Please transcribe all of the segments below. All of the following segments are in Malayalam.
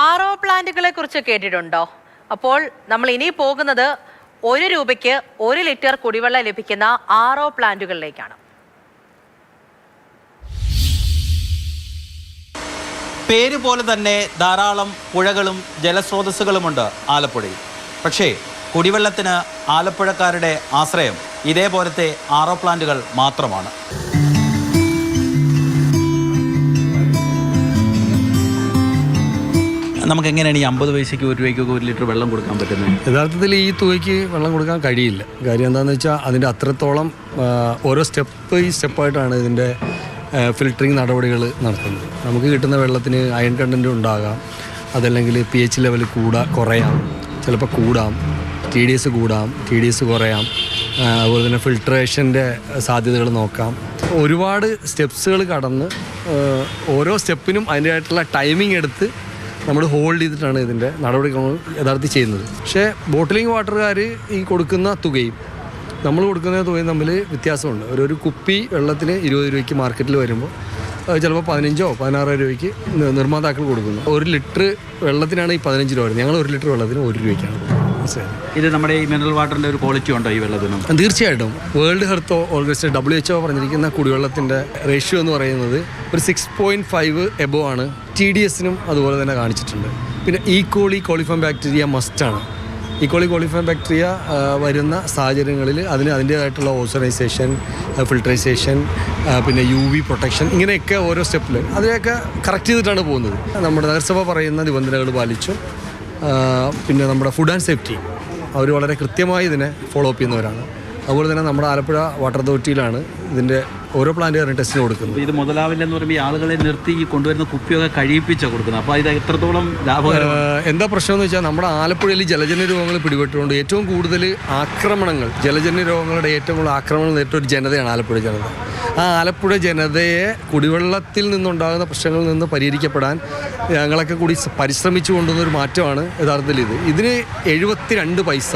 ആർഒ പ്ലാന്റുകളെ കുറിച്ച് കേട്ടിട്ടുണ്ടോ? അപ്പോൾ നമ്മൾ ഇനി പോകുന്നത് 1 രൂപയ്ക്ക് 1 ലിറ്റർ കുടിവെള്ളം ലഭിക്കുന്ന ആർഒ പ്ലാന്റുകളിലേക്കാണ്. പേര് പോലെ തന്നെ ധാരാളം പുഴകളും ജലസ്രോതസ്സുകളുമുണ്ട് ആലപ്പുഴയിൽ. പക്ഷേ കുടിവെള്ളത്തിന് ആലപ്പുഴക്കാരുടെ ആശ്രയം ഇതേപോലത്തെ ആർഒ പ്ലാന്റുകൾ മാത്രമാണ്. നമുക്ക് എങ്ങനെയാണ് ഈ 50 പൈസയ്ക്ക് 1 രൂപയ്ക്കൊക്കെ 1 ലിറ്റർ വെള്ളം കൊടുക്കാൻ പറ്റുന്നത്? യഥാർത്ഥത്തിൽ ഈ തുകയ്ക്ക് വെള്ളം കൊടുക്കാൻ കഴിയില്ല. കാര്യം എന്താണെന്ന് വെച്ചാൽ അതിൻ്റെ അത്രത്തോളം ഓരോ സ്റ്റെപ്പായിട്ടാണ് ഇതിൻ്റെ ഫിൽറ്ററിങ് നടപടികൾ നടത്തുന്നത്. നമുക്ക് കിട്ടുന്ന വെള്ളത്തിന് അയൺ കണ്ടൻറ്റ് ഉണ്ടാകാം, അതല്ലെങ്കിൽ pH ലെവൽ കുറയാം, ചിലപ്പോൾ കൂടാം, TDS കൂടാം, TDS കുറയാം, അതുപോലെ തന്നെ ഫിൽട്രേഷൻ്റെ സാധ്യതകൾ നോക്കാം. ഒരുപാട് സ്റ്റെപ്സുകൾ കടന്ന് ഓരോ സ്റ്റെപ്പിനും അതിൻ്റെതായിട്ടുള്ള ടൈമിംഗ് എടുത്ത് നമ്മൾ ഹോൾഡ് ചെയ്തിട്ടാണ് ഇതിൻ്റെ നടപടികൾ യഥാർത്ഥത്തിൽ ചെയ്യുന്നത്. പക്ഷേ ബോട്ടിലിംഗ് വാട്ടറുകാർ ഈ കൊടുക്കുന്ന തുകയും നമ്മൾ കൊടുക്കുന്ന തുകയും തമ്മിൽ വ്യത്യാസമുണ്ട്. ഒരു കുപ്പി വെള്ളത്തിന് 20 രൂപയ്ക്ക് മാർക്കറ്റിൽ വരുമ്പോൾ ചിലപ്പോൾ 15 or 16 രൂപയ്ക്ക് നിർമ്മാതാക്കൾ കൊടുക്കുന്നു. 1 ലിറ്റർ വെള്ളത്തിനാണ് ഈ 15 രൂപ വരുന്നത്. ഞങ്ങൾ 1 ലിറ്റർ വെള്ളത്തിന് 1 രൂപയ്ക്കാണ് കൊടുക്കുന്നത്. ഇത് നമ്മുടെ ഈ മിനറൽ വാട്ടറിൻ്റെ ഒരു ക്വാളിറ്റി ഉണ്ടോ ഈ വെള്ളത്തിനും? തീർച്ചയായിട്ടും. വേൾഡ് ഹെൽത്ത് ഓർഗനൈസേഷൻ WHO പറഞ്ഞിരിക്കുന്ന കുടിവെള്ളത്തിൻ്റെ റേഷ്യോ എന്ന് പറയുന്നത് ഒരു 6.5 എബോ ആണ്. TDSനും അതുപോലെ തന്നെ കാണിച്ചിട്ടുണ്ട്. പിന്നെ ഈക്കോളി കോളിഫോം ബാക്ടീരിയ മസ്റ്റാണ്. ഈക്കോളി കോളിഫോം ബാക്ടീരിയ വരുന്ന സാഹചര്യങ്ങളിൽ അതിൻ്റേതായിട്ടുള്ള ഓസോണൈസേഷൻ, ഫിൽട്രൈസേഷൻ, പിന്നെ UV പ്രൊട്ടക്ഷൻ, ഇങ്ങനെയൊക്കെ ഓരോ സ്റ്റെപ്പിൽ അതിനെയൊക്കെ കറക്റ്റ് ചെയ്തിട്ടാണ് പോകുന്നത്. നമ്മുടെ നഗരസഭ പറയുന്ന നിബന്ധനകൾ പാലിച്ചും പിന്നെ നമ്മുടെ ഫുഡ് ആൻഡ് സേഫ്റ്റി അവർ വളരെ കൃത്യമായി ഇതിനെ ഫോളോ അപ്പ് ചെയ്യുന്നവരാണ്. അതുപോലെ തന്നെ നമ്മുടെ ആലപ്പുഴ വാട്ടർ അതോറിറ്റിയിലാണ് ഇതിൻ്റെ ഓരോ പ്ലാന്റുകാരും ടെസ്റ്റിന് കൊടുക്കുന്നത്. ഇത് മുതലാവില്ലെന്ന് പറയുമ്പോൾ ഈ ആളുകളെ നിർത്തി കൊണ്ടുവരുന്ന കുപ്പിയൊക്കെ കഴിയിപ്പിച്ചാണ് കൊടുക്കുന്നത്. അപ്പോൾ ഇത് എത്രത്തോളം ലാഭകരമാണ്? എന്താ പ്രശ്നം എന്ന് വെച്ചാൽ നമ്മുടെ ആലപ്പുഴയിൽ ജലജന്യ രോഗങ്ങൾ പിടിപെട്ടുകൊണ്ട് ഏറ്റവും കൂടുതൽ ആക്രമണങ്ങൾ, ജലജന്യ രോഗങ്ങളുടെ ഏറ്റവും കൂടുതൽ ആക്രമണം നേരിട്ട ഒരു ജനതയാണ് ആലപ്പുഴ ജനത. ആ ആലപ്പുഴ ജനതയെ കുടിവെള്ളത്തിൽ നിന്നുണ്ടാകുന്ന പ്രശ്നങ്ങളിൽ നിന്ന് പരിഹരിക്കപ്പെടാൻ ഞങ്ങളൊക്കെ കൂടി പരിശ്രമിച്ചു കൊണ്ടുവന്നൊരു മാറ്റമാണ് യഥാർത്ഥത്തിൽ ഇത്. ഇതിന് 72 പൈസ,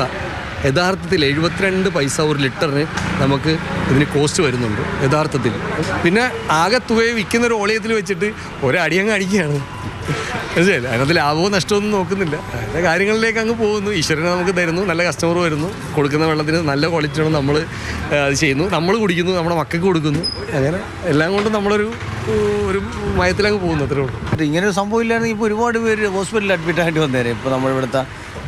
യഥാർത്ഥത്തിൽ 72 പൈസ 1 ലിറ്ററിന് നമുക്ക് ഇതിന് കോസ്റ്റ് വരുന്നുണ്ട് യഥാർത്ഥത്തിൽ. പിന്നെ ആകെ തുകയെ വിൽക്കുന്നൊരു ഓളയത്തിൽ വെച്ചിട്ട് ഒരടിയങ്ങ് അടിക്കുകയാണ്. മനസ്സിലായില്ല? അതിനകത്ത് ലാഭവും നഷ്ടമൊന്നും നോക്കുന്നില്ല. അതിൻ്റെ കാര്യങ്ങളിലേക്ക് അങ്ങ് പോകുന്നു. ഈശ്വരനെ നമുക്ക് തരുന്നു, നല്ല കസ്റ്റമർ വരുന്നു, കൊടുക്കുന്ന വെള്ളത്തിന് നല്ല ക്വാളിറ്റിയാണ് നമ്മൾ അത് ചെയ്യുന്നു, നമ്മൾ കുടിക്കുന്നു, നമ്മുടെ മക്കൾക്ക് കൊടുക്കുന്നു. അങ്ങനെ എല്ലാം കൊണ്ടും നമ്മളൊരു മയത്തിലങ്ങ് പോകുന്നു. അത്രേ ഉള്ളൂ. ഇങ്ങനൊരു സംഭവം ഇല്ലായിരുന്നു ഇപ്പോൾ ഒരുപാട് പേര് ഹോസ്പിറ്റലിൽ അഡ്മിറ്റ് ആയിട്ട് വന്നേരെ. ഇപ്പോൾ നമ്മളിവിടുത്തെ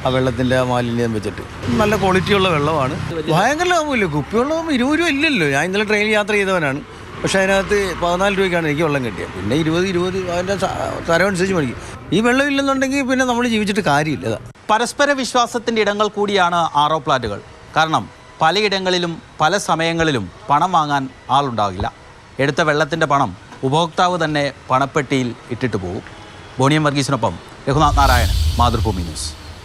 ആ വെള്ളത്തിൻ്റെ മാലിന്യം വെച്ചിട്ട് നല്ല ക്വാളിറ്റിയുള്ള വെള്ളമാണ്. ഭയങ്കര ലാഭമില്ല. കുപ്പിവെള്ളം 20 രൂപ ഇല്ലല്ലോ. ഞാൻ ഇന്നലെ ട്രെയിനിൽ യാത്ര ചെയ്തവനാണ്. പക്ഷേ അതിനകത്ത് 14 രൂപയ്ക്കാണ് എനിക്ക് വെള്ളം കിട്ടിയത്. പിന്നെ 20 അതിൻ്റെ തരമനുസരിച്ച് മേടിക്കും. ഈ വെള്ളം ഇല്ലെന്നുണ്ടെങ്കിൽ പിന്നെ നമ്മൾ ജീവിച്ചിട്ട് കാര്യമില്ല. പരസ്പര വിശ്വാസത്തിൻ്റെ ഇടങ്ങൾ കൂടിയാണ് ആർഒ പ്ലാന്റുകൾ. കാരണം പലയിടങ്ങളിലും പല സമയങ്ങളിലും പണം വാങ്ങാൻ ആളുണ്ടാകില്ല. എടുത്ത വെള്ളത്തിൻ്റെ പണം ഉപഭോക്താവ് തന്നെ പണപ്പെട്ടിയിൽ ഇട്ടിട്ട് പോകും. ബോണിയം വർഗീസിനൊപ്പം രഘുനാഥ് നാരായണൻ, മാതൃഭൂമി ന്യൂസ്.